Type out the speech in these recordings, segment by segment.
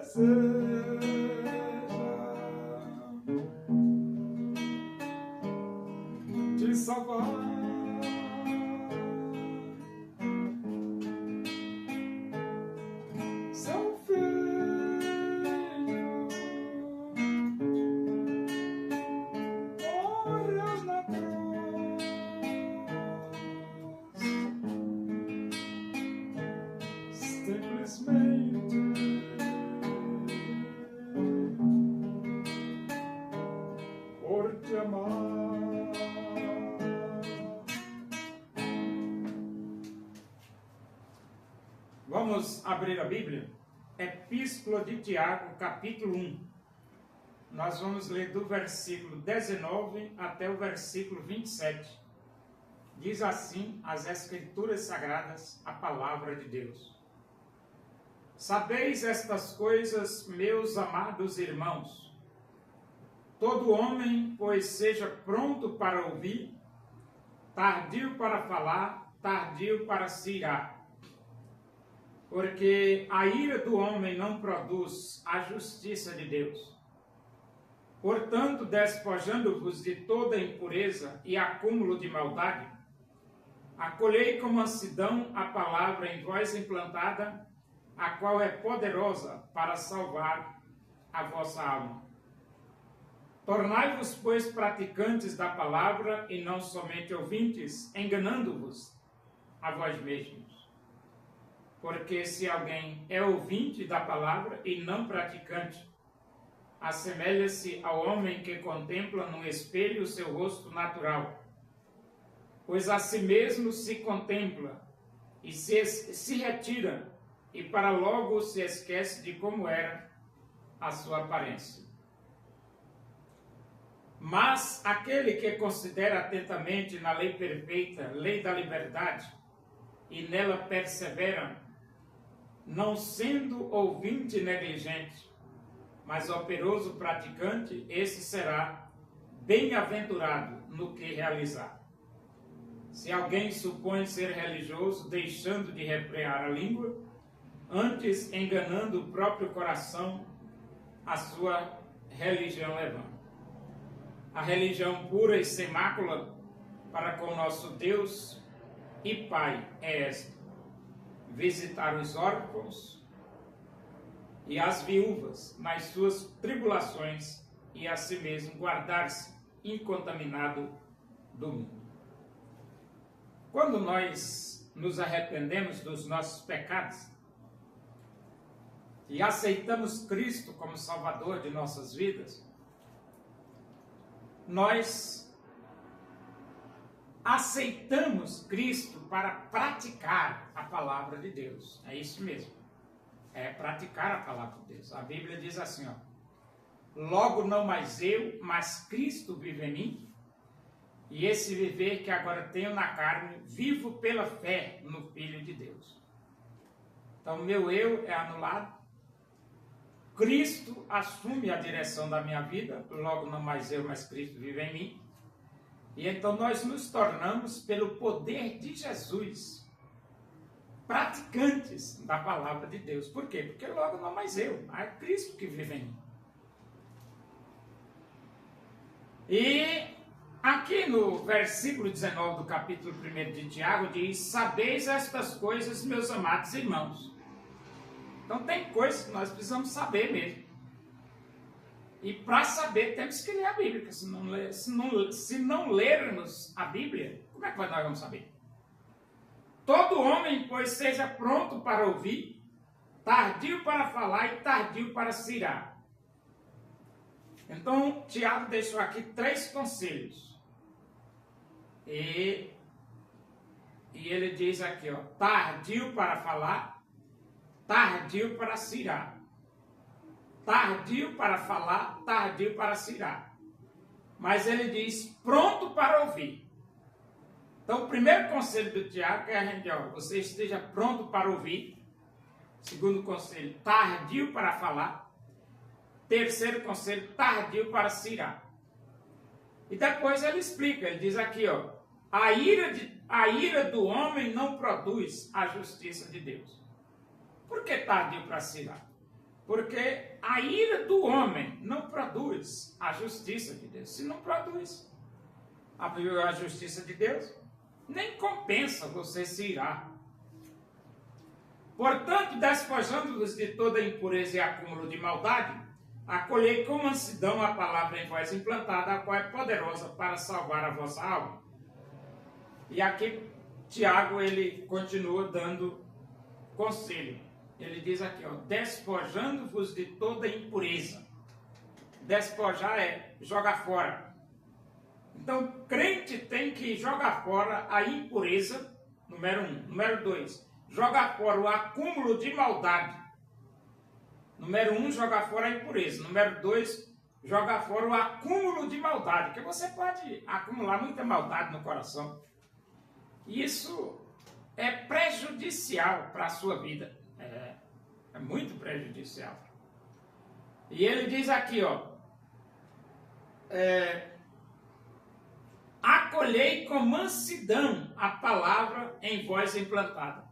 deseja te salvar. Seu filho morreu na cruz, simplesmente por te amar. Vamos abrir a Bíblia? Epístola de Tiago, capítulo 1. Nós vamos ler do versículo 19 até o versículo 27. Diz assim as Escrituras Sagradas, a palavra de Deus. Sabeis estas coisas, meus amados irmãos. Todo homem, pois, seja pronto para ouvir, tardio para falar, tardio para se irar. Porque a ira do homem não produz a justiça de Deus. Portanto, despojando-vos de toda impureza e acúmulo de maldade, acolhei com mansidão a palavra em vós implantada, a qual é poderosa para salvar a vossa alma. Tornai-vos, pois, praticantes da palavra e não somente ouvintes, enganando-vos a vós mesmos. Porque se alguém é ouvinte da palavra e não praticante, assemelha-se ao homem que contempla no espelho o seu rosto natural. Pois a si mesmo se contempla e se retira, e para logo se esquece de como era a sua aparência. Mas aquele que considera atentamente na lei perfeita, lei da liberdade, e nela persevera, não sendo ouvinte negligente, mas operoso praticante, esse será bem-aventurado no que realizar. Se alguém supõe ser religioso, deixando de refrear a língua, antes enganando o próprio coração, a sua religião levando. A religião pura e sem mácula para com nosso Deus e Pai é esta: visitar os órfãos e as viúvas nas suas tribulações e a si mesmo guardar-se incontaminado do mundo. Quando nós nos arrependemos dos nossos pecados e aceitamos Cristo como Salvador de nossas vidas, nós aceitamos Cristo para praticar a palavra de Deus. É isso mesmo. É praticar a palavra de Deus. A Bíblia diz assim, ó: logo não mais eu, mas Cristo vive em mim. E esse viver que agora tenho na carne, vivo pela fé no Filho de Deus. Então, meu eu é anulado. Cristo assume a direção da minha vida. Logo não mais eu, mas Cristo vive em mim. E então nós nos tornamos, pelo poder de Jesus, praticantes da palavra de Deus. Por quê? Porque logo não mais eu, é Cristo que vive em mim. E aqui no versículo 19 do capítulo 1 de Tiago diz: sabeis estas coisas, meus amados irmãos. Então tem coisas que nós precisamos saber mesmo. E para saber, temos que ler a Bíblia. Porque se não lermos a Bíblia, como é que nós vamos saber? Todo homem, pois, seja pronto para ouvir, tardio para falar e tardio para se irar. Então, Tiago deixou aqui 3 conselhos. E ele diz aqui, ó: tardio para falar, tardio para se irar. Tardio para falar, tardio para se irar. Mas ele diz pronto para ouvir. Então, o primeiro conselho do Tiago é a gente, ó, você esteja pronto para ouvir. Segundo conselho, tardio para falar. Terceiro conselho, tardio para se irar. E depois ele explica, ele diz aqui, ó: a ira do homem não produz a justiça de Deus. Por que tardio para se irar? Porque a ira do homem não produz a justiça de Deus. Se não produz a justiça de Deus, nem compensa você se irar. Portanto, despojando-vos de toda impureza e acúmulo de maldade, acolhei com mansidão a palavra em vós implantada, a qual é poderosa para salvar a vossa alma. E aqui Tiago, ele continua dando conselho. Ele diz aqui, ó, despojando-vos de toda impureza. Despojar é jogar fora. Então, o crente tem que jogar fora a impureza, número 1. Número 2, jogar fora o acúmulo de maldade. Número 1, jogar fora a impureza. Número 2, jogar fora o acúmulo de maldade. Porque você pode acumular muita maldade no coração. Isso é prejudicial para a sua vida. É muito prejudicial. E ele diz aqui, ó, acolhei com mansidão a palavra em vós implantada.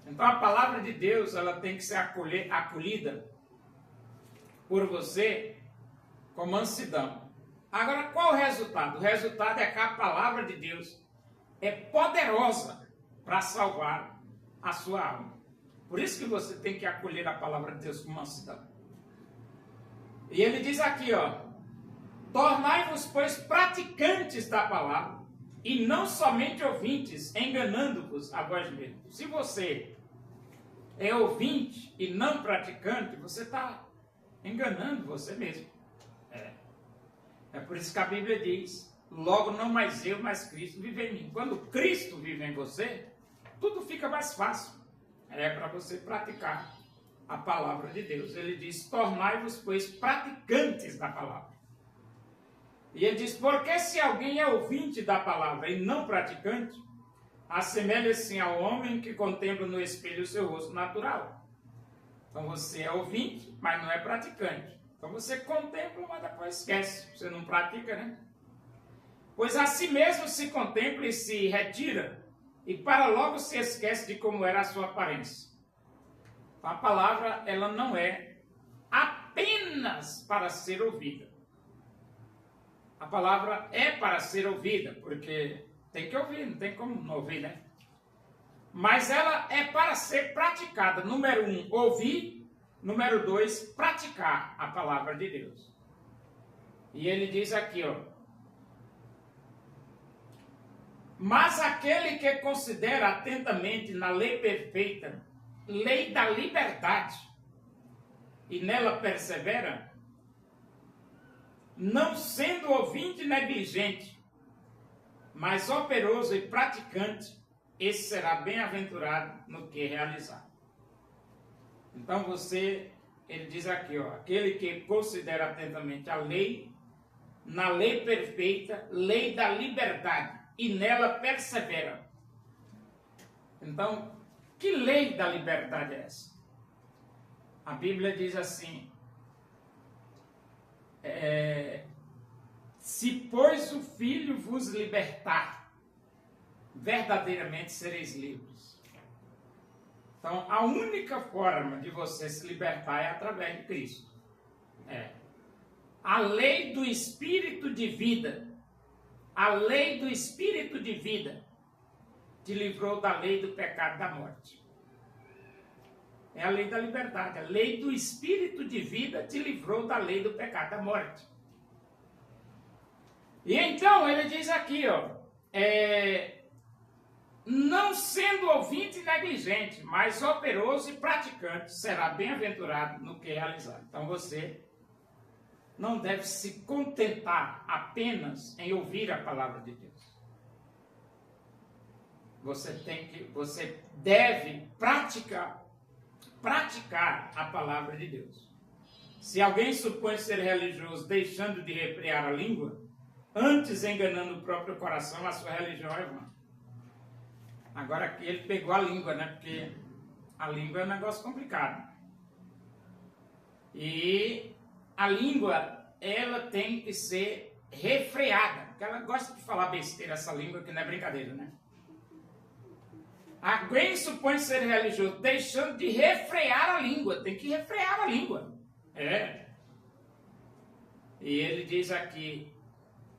Então a palavra de Deus, ela tem que ser acolhida por você com mansidão. Agora, qual o resultado? O resultado é que a palavra de Deus é poderosa para salvar a sua alma. Por isso que você tem que acolher a palavra de Deus com mansidão. E ele diz aqui, ó, tornai-vos, pois, praticantes da palavra, e não somente ouvintes, enganando-vos a vós mesmos. Se você é ouvinte e não praticante, você está enganando você mesmo. É por isso que a Bíblia diz, logo não mais eu, mas Cristo vive em mim. Quando Cristo vive em você, tudo fica mais fácil. É para você praticar a palavra de Deus. Ele diz, tornai-vos, pois, praticantes da palavra. E ele diz, porque se alguém é ouvinte da palavra e não praticante, assemelha-se ao homem que contempla no espelho o seu rosto natural. Então você é ouvinte, mas não é praticante. Então você contempla, mas depois esquece. Você não pratica, né? Pois a si mesmo se contempla e se retira, e para logo se esquece de como era a sua aparência. A palavra, ela não é apenas para ser ouvida. A palavra é para ser ouvida, porque tem que ouvir, não tem como não ouvir, né? Mas ela é para ser praticada. Número 1, ouvir. Número 2, praticar a palavra de Deus. E ele diz aqui, ó, mas aquele que considera atentamente na lei perfeita, lei da liberdade, e nela persevera, não sendo ouvinte negligente, mas operoso e praticante, esse será bem-aventurado no que realizar. Então ele diz aqui, ó, aquele que considera atentamente a lei, na lei perfeita, lei da liberdade, e nela persevera. Então, que lei da liberdade é essa? A Bíblia diz assim, se pois o Filho vos libertar, verdadeiramente sereis livres. Então, a única forma de você se libertar é através de Cristo. A lei do Espírito de vida, a lei do Espírito de vida te livrou da lei do pecado e da morte. É a lei da liberdade. A lei do Espírito de vida te livrou da lei do pecado e da morte. E então ele diz aqui, ó, não sendo ouvinte negligente, mas operoso e praticante, será bem-aventurado no que realizar. Então você não deve se contentar apenas em ouvir a palavra de Deus. Você deve praticar a palavra de Deus. Se alguém supõe ser religioso deixando de refrear a língua, antes enganando o próprio coração, a sua religião é vã. Agora aqui ele pegou a língua, né? Porque a língua é um negócio complicado. E a língua, ela tem que ser refreada. Porque ela gosta de falar besteira, essa língua, que não é brincadeira, né? Alguém supõe ser religioso deixando de refrear a língua. Tem que refrear a língua. E ele diz aqui,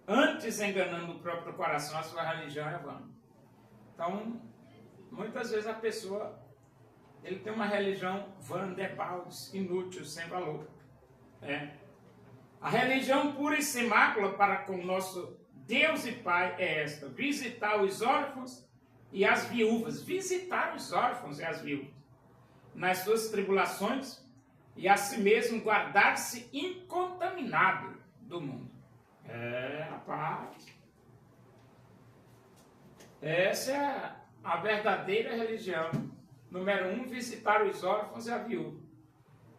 antes enganando o próprio coração, a sua religião é vã. Então, muitas vezes a pessoa, ele tem uma religião vã, debaldes, inútil, sem valor. A religião pura e sem mácula para com o nosso Deus e Pai é esta: visitar os órfãos e as viúvas. Visitar os órfãos e as viúvas nas suas tribulações e a si mesmo guardar-se incontaminado do mundo. Rapaz. Essa é a verdadeira religião. Número 1, visitar os órfãos e a viúva.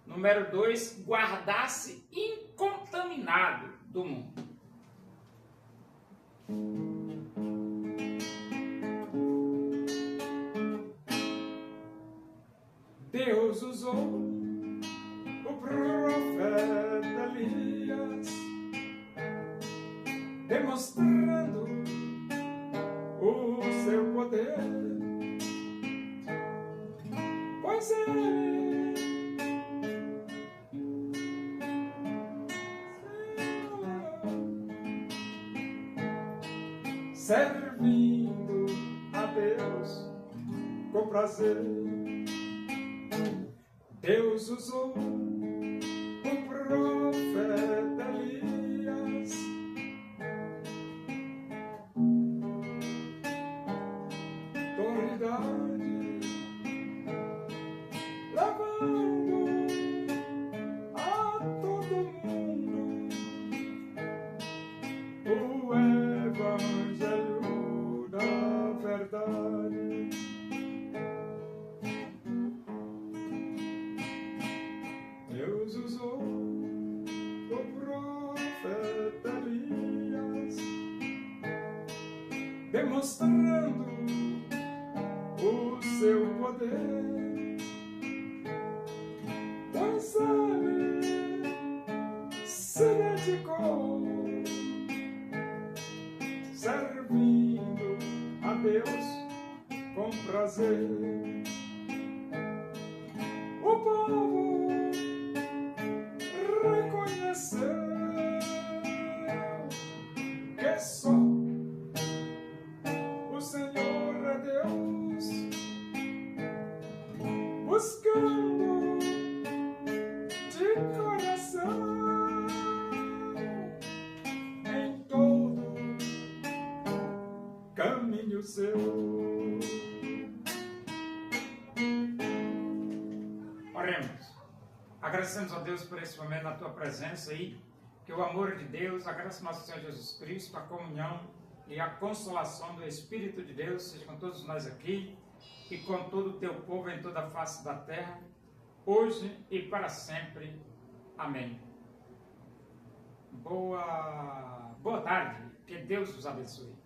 Número 2, guardar-se incontaminado do mundo. Deus usou o profeta Elias, demonstrando o seu poder, pois ele servindo a Deus com prazer. Deus usou o profeta Elias, autoridade, levando a todo mundo o evangelho da verdade. Deus usou o profeta Elias, demonstrando o seu poder, pois ele se dedicou, servindo a Deus com prazer. O povo reconheceu que só o Senhor é Deus, buscando de coração em todo caminho seu. Oremos. Agradecemos a Deus por esse momento na tua presença aí, que o amor de Deus, a graça do nosso Senhor Jesus Cristo, a comunhão e a consolação do Espírito de Deus seja com todos nós aqui e com todo o teu povo em toda a face da terra, hoje e para sempre. Amém. Boa tarde, que Deus os abençoe.